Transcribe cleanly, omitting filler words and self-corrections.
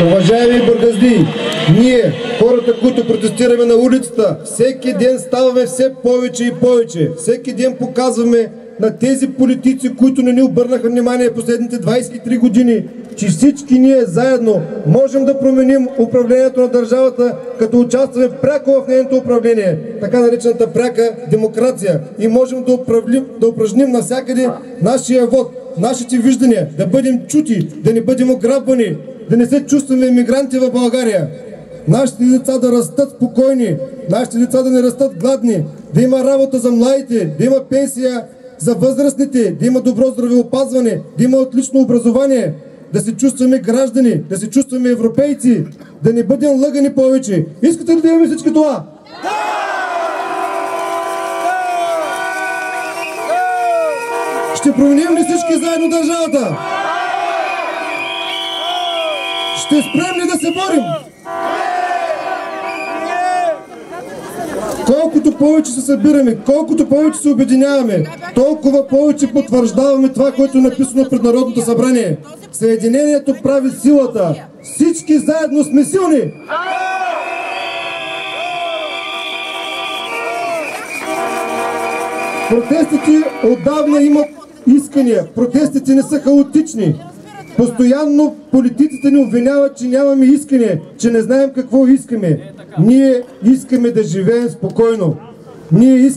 Уважаеми бургазди, ние, хората, които протестираме на улицата, всеки ден ставаме все повече и повече. Всеки ден показваме на тези политици, които не ни обърнаха внимание последните 23 години, че всички ние заедно можем да променим управлението на държавата, като участваме пряко в нейното управление, така наречената пряка демокрация, и можем да упражним навсякъде нашия вод, нашите виждания, да бъдем чути, да не бъдем ограбвани, да не се чувстваме иммигранти в България. Нашите деца да растат спокойни, нашите деца да не растат гладни, да има работа за младите, да има пенсия за възрастните, да има добро здравеопазване, да има отлично образование, да се чувстваме граждани, да се чувстваме европейци, да не бъдем лъгани повече. Искате ли да имаме всички това? Ще променим ли всички заедно държавата? Ще спрем ли да се борим? Колкото повече се събираме, колкото повече се обединяваме, толкова повече потвърждаваме това, което е написано пред Народното събрание. Съединението прави силата. Всички заедно сме силни! Протестите отдавна имат искания. Протестите не са хаотични. Постоянно политиците ни обвиняват, че нямаме искане, че не знаем какво искаме. Ние искаме да живеем спокойно. Ние искаме